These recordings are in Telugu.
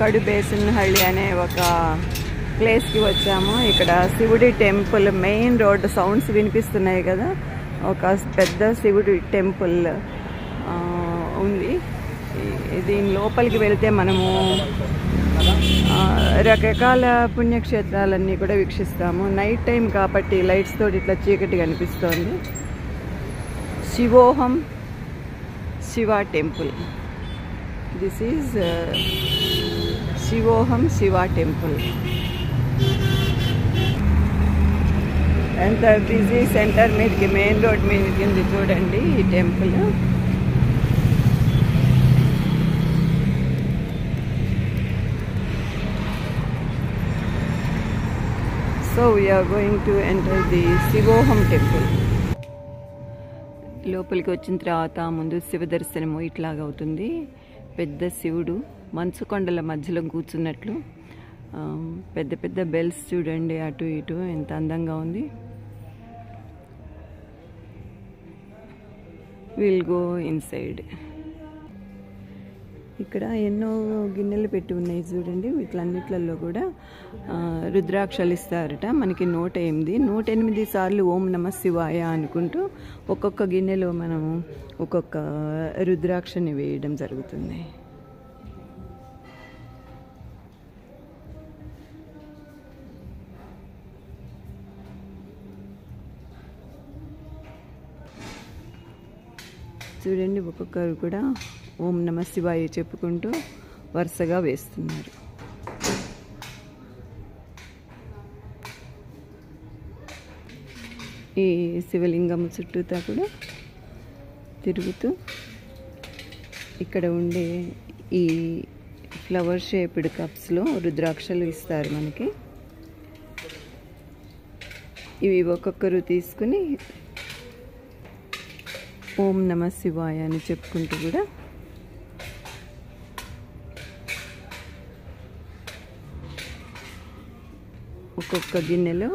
కడుబేసినహళ్ళి అనే ఒక ప్లేస్కి వచ్చాము. ఇక్కడ శివుడి టెంపుల్ మెయిన్ రోడ్ సౌండ్స్ వినిపిస్తున్నాయి కదా. ఒక పెద్ద శివుడి టెంపుల్ ఉంది. దీని లోపలికి వెళ్తే మనము రకరకాల పుణ్యక్షేత్రాలన్నీ కూడా వీక్షిస్తాము. నైట్ టైం కాబట్టి లైట్స్ తోటి ఇట్లా చీకటి కనిపిస్తోంది. శివోహం Shiva temple. This is Shivoham Shiva temple. ఎంత బిజీ సెంటర్ మీదకి మెయిన్ రోడ్ మీదకి ఉంది చూడండి ఈ temple. So we are going to enter the Shivoham temple. లోపలికి వచ్చిన తర్వాత ముందు శివ దర్శనము ఇట్లాగా అవుతుంది. పెద్ద శివుడు మంచు కొండల మధ్యలో కూర్చున్నట్లు. పెద్ద పెద్ద బెల్స్ చూడండి అటు ఇటు ఎంత అందంగా ఉంది. Will go inside. ఇక్కడ ఎన్నో గిన్నెలు పెట్టి ఉన్నాయి చూడండి. వీటిలన్నిట్లలో కూడా రుద్రాక్షలు ఇస్తారట. మనకి 108 సార్లు ఓం నమ శివాయ అనుకుంటూ ఒక్కొక్క గిన్నెలో మనము ఒక్కొక్క రుద్రాక్షని వేయడం జరుగుతుంది. చూడండి ఒక్కొక్కరు కూడా ఓం నమ శివాయ చెప్పుకుంటూ వరుసగా వేస్తున్నారు. ఈ శివలింగం చుట్టూతా కూడా తిరుగుతూ ఇక్కడ ఉండే ఈ ఫ్లవర్ షేప్డ్ కప్స్లో రుద్రాక్షలు ఇస్తారు మనకి. ఇవి ఒక్కొక్కరు తీసుకుని ఓం నమ శివాయ అని చెప్పుకుంటూ కూడా ఒక్కొక్క గిన్నెలో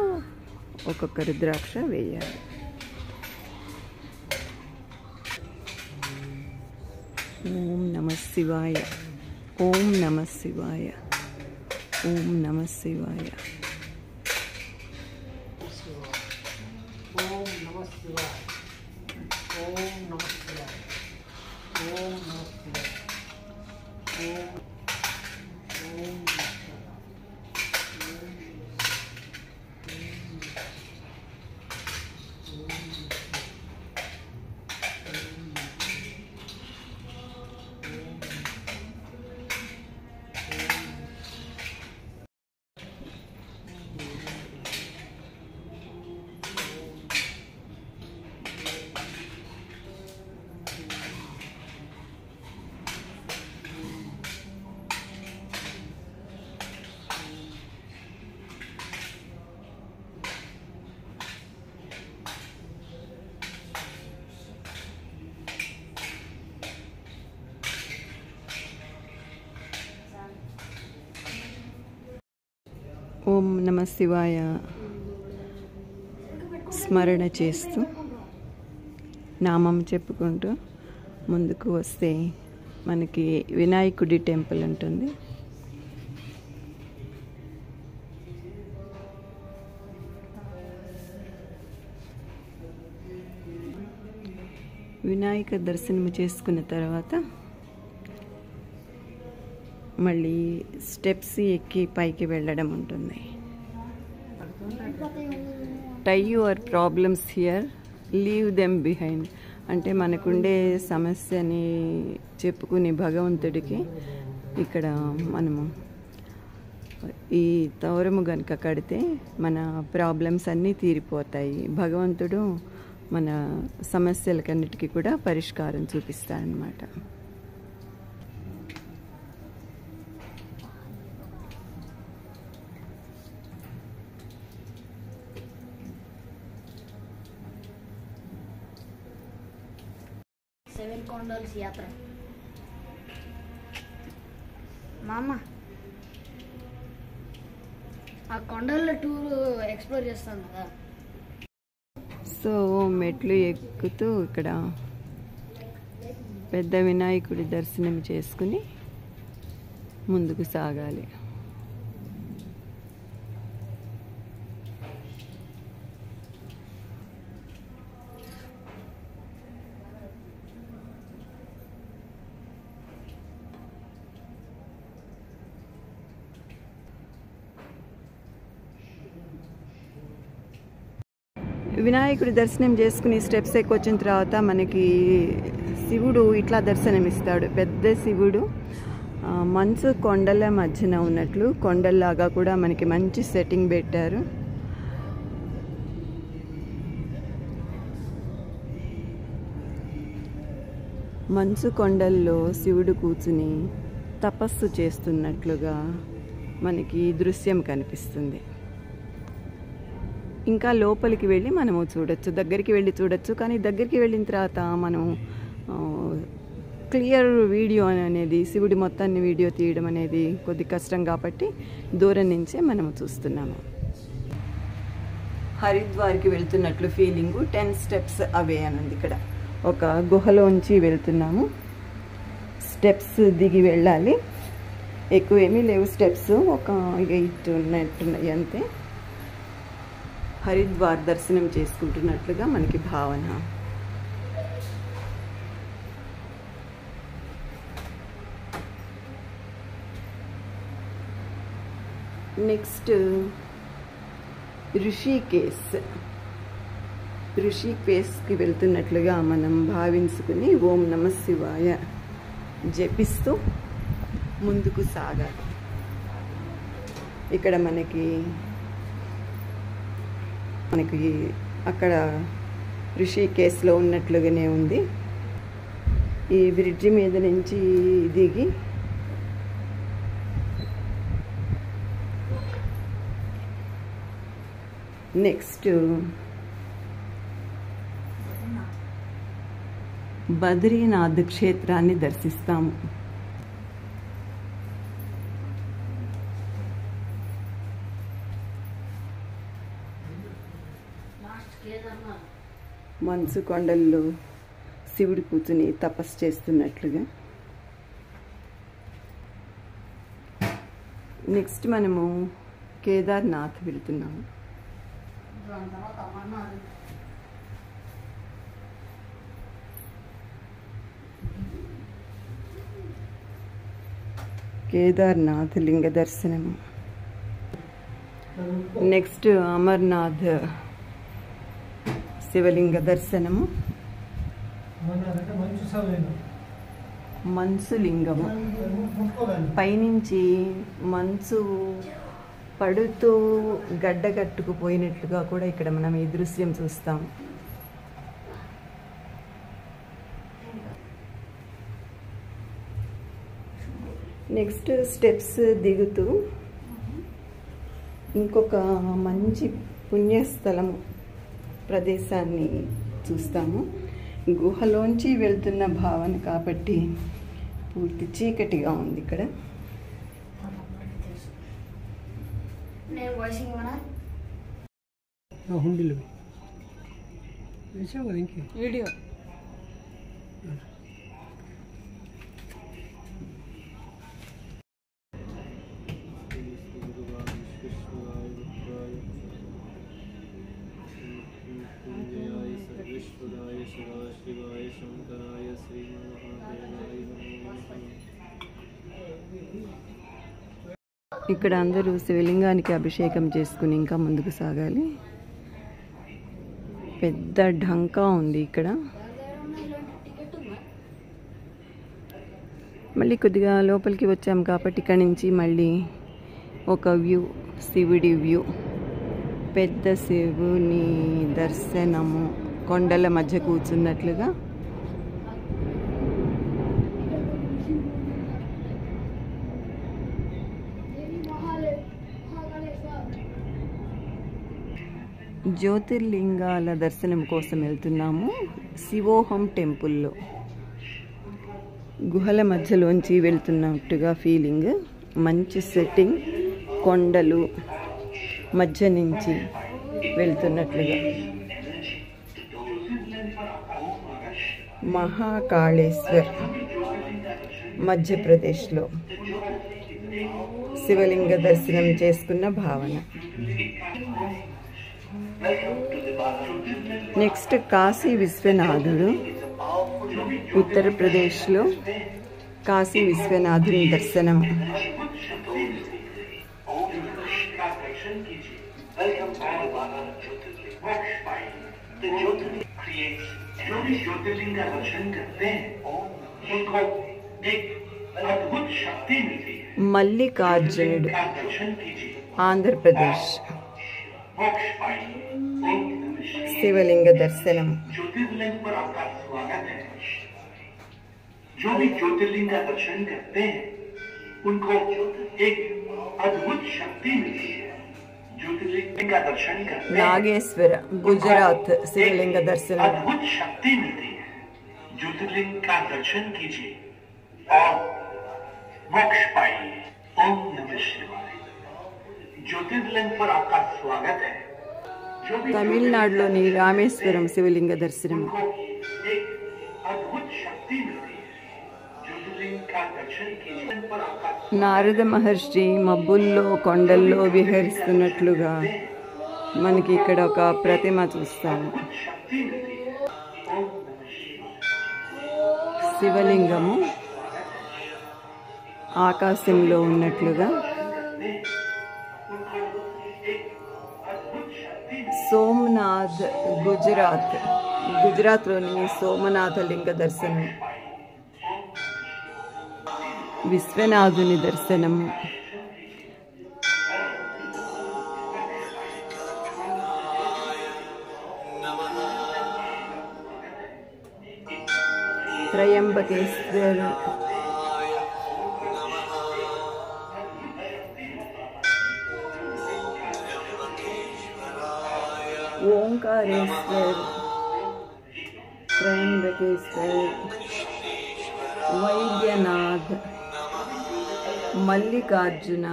ఒక్కొక్క రుద్రాక్ష వేయాలి. ఓం నమ శివాయ, ఓం నమ శివాయ, ఓం నమ శివాయ. ఓం నమ శివాయ, ఓం నమ శివాయ, ఓం నమ శివాయ, ఓం ఓం నమ శివాయ స్మరణ చేస్తూ నామం చెప్పుకుంటూ ముందుకు వస్తే మనకి వినాయకుడి టెంపుల్ ఉంటుంది. వినాయక దర్శనం చేసుకున్న తర్వాత మళ్ళీ స్టెప్స్ ఎక్కి పైకి వెళ్ళడం ఉంటుంది. Tie your problems here, leave them behind అంటే మనకుండే సమస్యని చెప్పుకుని భగవంతుడికి ఇక్కడ మనము ఈ తౌరము కనుక కడితే మన ప్రాబ్లమ్స్ అన్నీ తీరిపోతాయి. భగవంతుడు మన సమస్యలకన్నిటికీ కూడా పరిష్కారం చూపిస్తాడనమాట. సెవెన్ కొండల్స్ యాత్ర మామ ఆ కొండల్లో టూర్ ఎక్స్ప్లోర్ చేస్తాం కదా. సో మెట్లు ఎక్కుతూ ఇక్కడ పెద్ద వినాయకుడి దర్శనం చేసుకుని ముందుకు సాగాలి. వినాయకుడి దర్శనం చేసుకుని స్టెప్స్ ఎక్కువ వచ్చిన తర్వాత మనకి శివుడు ఇట్లా దర్శనమిస్తాడు. పెద్ద శివుడు మంచు కొండల మధ్యన ఉన్నట్లు, కొండల్లాగా కూడా మనకి మంచి సెట్టింగ్ పెట్టారు. మంచు కొండల్లో శివుడు కూర్చుని తపస్సు చేస్తున్నట్లుగా మనకి దృశ్యం కనిపిస్తుంది. ఇంకా లోపలికి వెళ్ళి మనము చూడొచ్చు, దగ్గరికి వెళ్ళి చూడొచ్చు. కానీ దగ్గరికి వెళ్ళిన తర్వాత మనం క్లియర్ వీడియో అనేది, శివుడి మొత్తాన్ని వీడియో తీయడం అనేది కొద్ది కష్టం కాబట్టి దూరం నుంచే మనము చూస్తున్నాము. హరిద్వార్కి వెళ్తున్నట్లు ఫీలింగు. 10 స్టెప్స్ అవే అని ఇక్కడ ఒక గుహలోంచి వెళ్తున్నాము. స్టెప్స్ దిగి వెళ్ళాలి. ఎక్కువ ఏమీ లేవు స్టెప్స్, ఒక 8 ఉన్నట్టున్నాయి అంతే. హరిద్వార్ దర్శనం చేసుకుంటున్నట్లుగా మనకి భావన. నెక్స్ట్ ఋషికేశ్కి వెళ్తున్నట్లుగా మనం భావించుకుని ఓం నమః శివాయ జపిస్తూ ముందుకు సాగాలి. ఇక్కడ మనకి అక్కడ ఋషికేశ్లో ఉన్నట్లుగానే ఉంది. ఈ బ్రిడ్జి మీద నుంచి దిగి నెక్స్ట్ బద్రీనాథ్ క్షేత్రాన్ని దర్శిస్తాము. మంచు కొండల్లో శివుడు కూర్చుని తపస్సు చేస్తున్నట్లుగా. నెక్స్ట్ మనము కేదార్నాథ్ వెళ్తున్నాము. కేదార్నాథ్ లింగ దర్శనము. నెక్స్ట్ అమర్నాథ్ శివలింగ దర్శనము. మంచు లింగము పైనుంచి మంచు పడుతూ గడ్డగట్టుకుపోయినట్లుగా కూడా ఇక్కడ మనం ఈ దృశ్యం చూస్తాం. నెక్స్ట్ స్టెప్స్ దిగుతూ ఇంకొక మంచి పుణ్యస్థలము ప్రదేశాన్ని చూస్తాము. గుహలోంచి వెళ్తున్న భావన కాబట్టి పూర్తి చీకటిగా ఉంది ఇక్కడ. వీడియో ఇక్కడ అందరూ శివలింగానికి అభిషేకం చేసుకుని ఇంకా ముందుకు సాగాలి. పెద్ద ఢంకా ఉంది ఇక్కడ. మళ్ళీ కొద్దిగా లోపలికి వచ్చాం కాబట్టి ఇక్కడ నుంచి మళ్ళీ ఒక వ్యూ, శివుడి వ్యూ, పెద్ద శివుని దర్శనము కొండల మధ్య కూర్చున్నట్లుగా. జ్యోతిర్లింగాల దర్శనం కోసం వెళ్తున్నాము. శివోహం టెంపుల్లో గుహల మధ్యలోంచి వెళ్తున్నట్టుగా ఫీలింగ్. మంచి సెట్టింగ్, కొండలు మధ్య నుంచి వెళ్తున్నట్లుగా. మహాకాళేశ్వర్ మధ్యప్రదేశ్లో శివలింగ దర్శనం చేసుకున్న భావన. నెక్స్ట్ కాశీ విశ్వనాథుడు. ఉత్తరప్రదేశ్లో కాశీ విశ్వనాథుని దర్శనం. మల్లికార్జునుడు, ఆంధ్రప్రదేశ్. శివలింగ దర్శనం. ज्योतिर्लिंग पर आपका स्वागत है। जो भी ज्योतिर्लिंग का दर्शन करते हैं उनको एक अद्भुत शक्ति मिलती है। ज्योतिर्लिंग का दर्शन करते हैं नागेश्वर, गुजरात. शिवलिंग दर्शन. अद्भुत शक्ति मिलती है। ज्योतिर्लिंग का दर्शन कीजिए और मोक्ष पाइए। ओम नमः शिवाय। ज्योतिर्लिंग पर आपका स्वागत है। తమిళనాడులోని రామేశ్వరం శివలింగ దర్శనం. నారద మహర్షి మబ్బుల్లో కొండల్లో విహరిస్తున్నట్లుగా మనకి ఇక్కడ ఒక ప్రతిమ చూస్తాము. శివలింగము ఆకాశంలో ఉన్నట్లుగా. సోమనాథ్, గుజరాత్. గుజరాత్లోని సోమనాథ లింగ దర్శనం. విశ్వనాథుని దర్శనము. త్రయంబకేశ్వర్. ఓంకారేశ్వర్, త్రయంబకేశ్వర్, వైద్యనాథ్, మల్లికార్జున,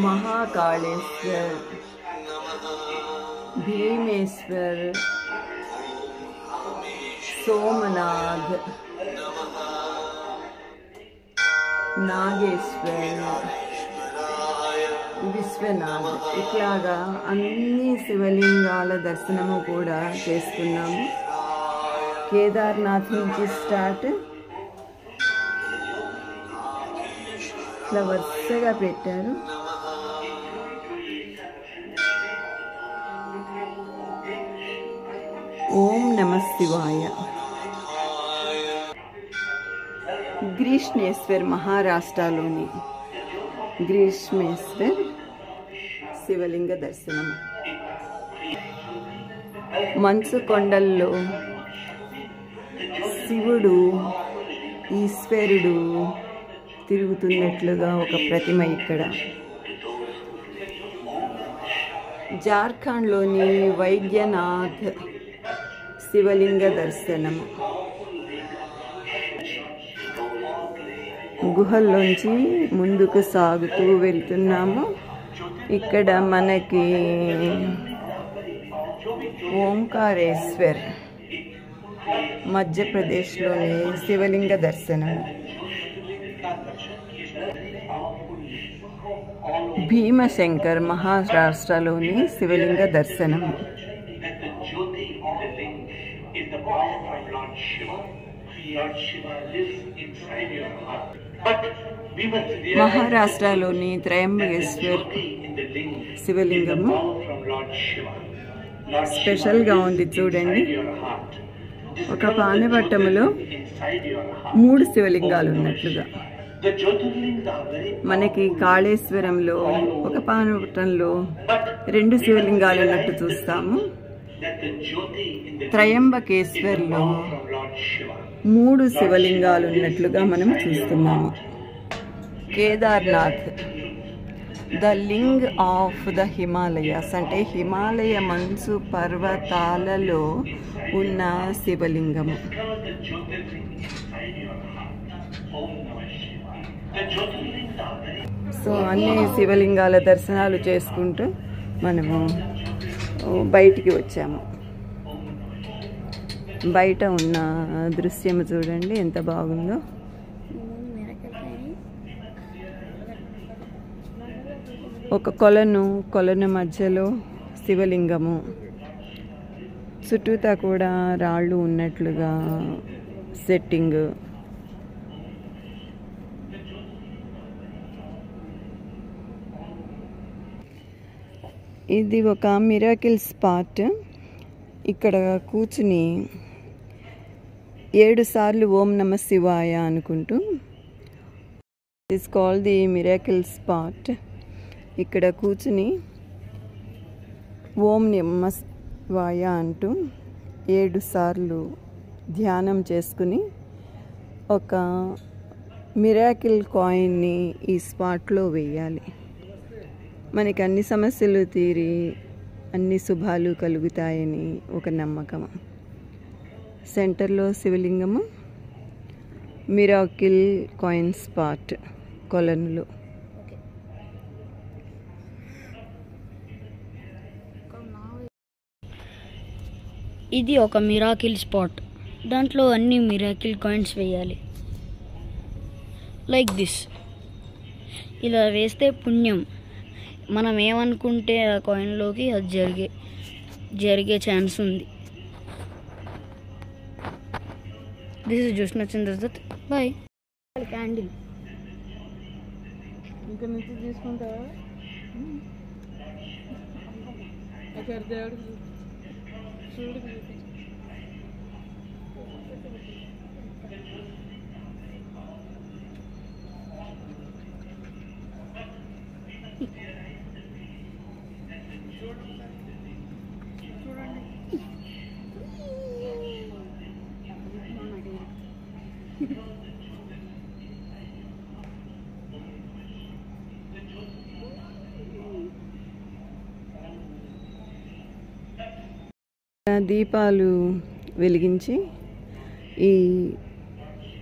మహాకాళేశ్వర్, భీమేశ్వర్, సోమనాథ్, నాగేశ్వర్, విశ్వనాథ్. ఇట్లాగా అన్ని శివలింగాల దర్శనము కూడా చేసుకున్నాము. కేదార్నాథ్ నుంచి స్టార్ట్ ఇట్లా వరుసగా పెట్టారు. ఓం నమః శివాయ. గ్రీష్మేశ్వర్, మహారాష్ట్రలోని గ్రీష్మేశ్వర్ శివలింగ దర్శనం. మంచు కొండల్లో శివుడు, ఈశ్వరుడు తిరుగుతున్నట్లుగా ఒక ప్రతిమ ఇక్కడ. జార్ఖండ్లోని వైద్యనాథ్ శివలింగ దర్శనం. గుహల్లోంచి ముందుకు సాగుతూ వెళ్తున్నాము. ఇక్కడ మనకి ఓంకారేశ్వర్ మధ్యప్రదేశ్లోని శివలింగ దర్శనం. భీమశంకర్ మహారాష్ట్రలోని శివలింగ దర్శనం. మహారాష్ట్రలోని త్రయంబకేశ్వర్ శివలింగము స్పెషల్గా ఉంది చూడండి. ఒక పానెపట్టములో 3 శివలింగాలు ఉన్నట్లుగా. మనకి కాళేశ్వరంలో ఒక పానపట్టంలో 2 శివలింగాలు ఉన్నట్టు చూస్తాము. త్రయంబకేశ్వర్లో 3 శివలింగాలు ఉన్నట్లుగా మనం చూస్తున్నాము. Kedarnath, the ling of the Himalayas, అంటే హిమాలయ మంచు పర్వతాలలో ఉన్న శివలింగము. సో అన్ని శివలింగాల దర్శనాలు చేసుకుంటూ మనము బయటికి వచ్చాము. బయట ఉన్న దృశ్యం చూడండి ఎంత బాగుందో. ఒక కొలను మధ్యలో శివలింగము, చుట్టూతా కూడా రాళ్ళు ఉన్నట్లుగా సెట్టింగ్. ఇది ఒక మిరాకిల్ స్పాట్. ఇక్కడ కూర్చుని 7 సార్లు ఓం నమ శివాయ అనుకుంటూ, it's called the miracle spot. ఇక్కడ కూర్చుని ఓం నమ శివాయ అంటూ 7 సార్లు ధ్యానం చేసుకుని ఒక మిరాకిల్ కాయిన్ని ఈ స్పాట్లో వేయాలి. మనకి అన్ని సమస్యలు తీరి అన్ని శుభాలు కలుగుతాయని ఒక నమ్మకం. సెంటర్లో శివలింగము, మిరాకిల్ కాయిన్ స్పాట్ కొలనులో. ఇది ఒక మిరాకిల్ స్పాట్. దాంట్లో అన్ని మిరాకిల్ కాయిన్స్ వేయాలి. Like this. ఇలా వేస్తే పుణ్యం. మనం ఏమనుకుంటే ఆ కాయిన్లోకి అది జరిగే ఛాన్స్ ఉంది. దిస్ ఇస్ జస్ట్ నచ్చింది. బాయ్. క్యాండిల్ ఇంకా నుంచి తీసుకుంటావా? దేవుడు చూడు. దీపాలు వెలిగించి ఈ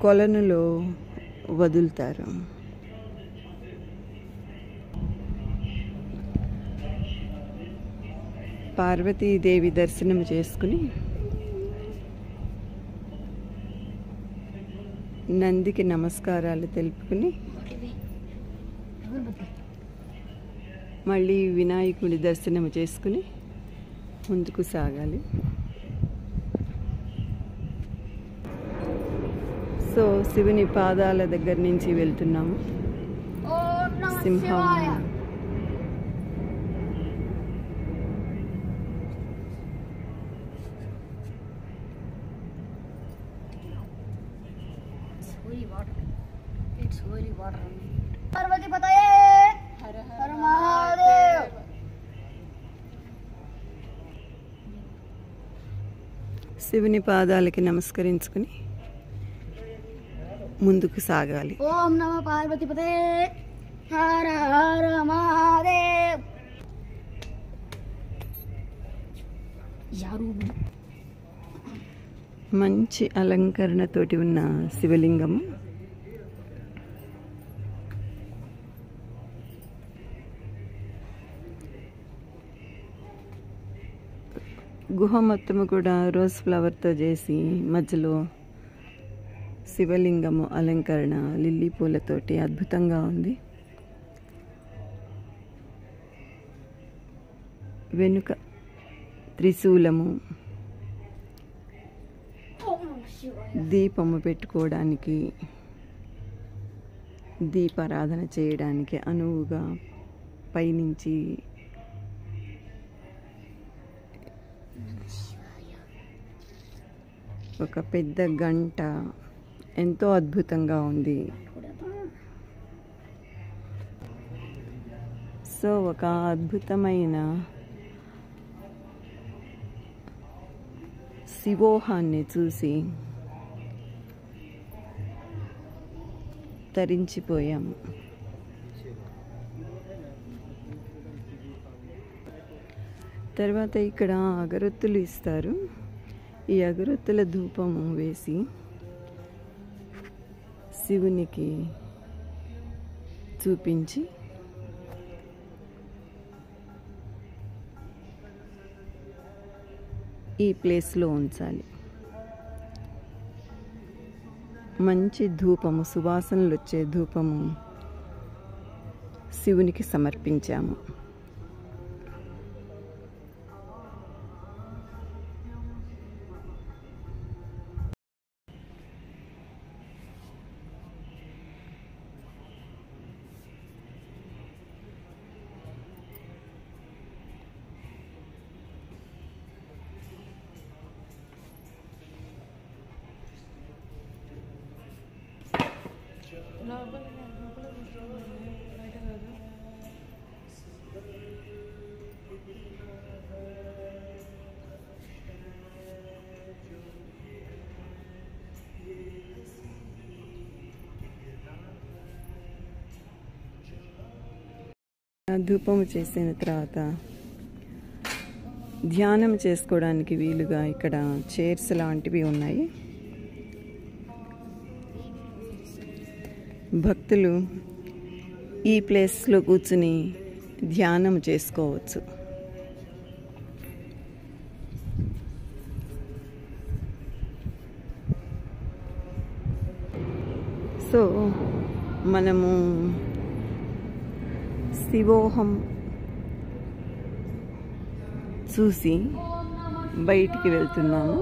కొలనులో వదులుతారు. పార్వతీదేవి దర్శనం చేసుకుని నందికి నమస్కారాలు తెలుపుకుని మళ్ళీ వినాయకుడి దర్శనం చేసుకుని ముందుకు సాగాలి. సో శివుని పాదాల దగ్గర నుంచి వెళ్తున్నాము. సింహం పార్వతీ పతయే హర హర మహాదేవ్. శివుని పాదాలకి నమస్కరించుకుని ముందుకు సాగాలి. ఓం నమ పార్వతీ పతయే హర హర మహాదేవ్. మంచి అలంకరణతోటి ఉన్న శివలింగము. గుహ మొత్తము కూడా రోజ్ ఫ్లవర్తో చేసి మధ్యలో శివలింగము అలంకరణ లిల్లీ పూలతోటి అద్భుతంగా ఉంది. వెనుక త్రిశూలము, దీపము పెట్టుకోవడానికి, దీపారాధన చేయడానికి అనువుగా పైనుంచి ఒక పెద్ద గంట ఎంతో అద్భుతంగా ఉంది. సో ఒక అద్భుతమైన శివోహాన్ని చూసి తరించిపోయాము. తర్వాత ఇక్కడ అగరొత్తులు ఇస్తారు. ఈ అగరొత్తుల ధూపము వేసి శివునికి చూపించి ఈ ప్లేస్లో ఉంచాలి. మంచి ధూపము, సువాసనలు వచ్చే ధూపము శివునికి సమర్పించాము. ధూపము చేసిన తర్వాత ధ్యానం చేసుకోవడానికి వీలుగా ఇక్కడ చైర్స్ లాంటివి ఉన్నాయి. భక్తులు ఈ ప్లేస్లో కూర్చుని ధ్యానం చేసుకోవచ్చు. సో మనము శివోహం చూసి బయటికి వెళ్తున్నాము.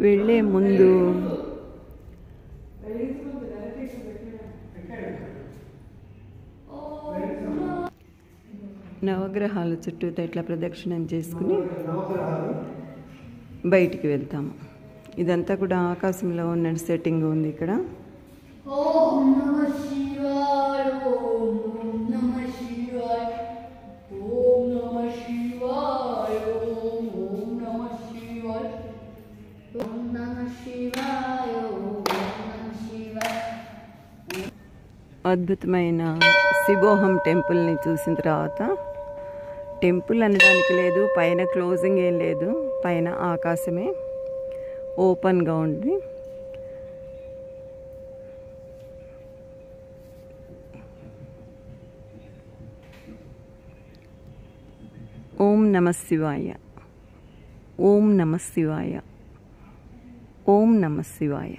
వెళ్ళే ముందు నవగ్రహాల చుట్టూ ఇట్లా ప్రదక్షిణం చేసుకుని బయటికి వెళ్తాము. ఇదంతా కూడా ఆకాశంలో ఉన్న సెట్టింగ్ ఉంది ఇక్కడ. ఓం నమః శివాయ, ఓం నమః శివాయ, ఓం నమః శివాయ, ఓం నమః శివాయ, ఓం నమః శివాయ, ఓం నమః శివాయ. అద్భుతమైన శివోహం టెంపుల్ని చూసిన తర్వాత, టెంపుల్ అనడానికి లేదు, పైన క్లోజింగ్ ఏం లేదు, పైన ఆకాశమే ఓపెన్గా ఉంది. ఓం నమః శివాయ, ఓం నమః శివాయ, ఓం నమః శివాయ.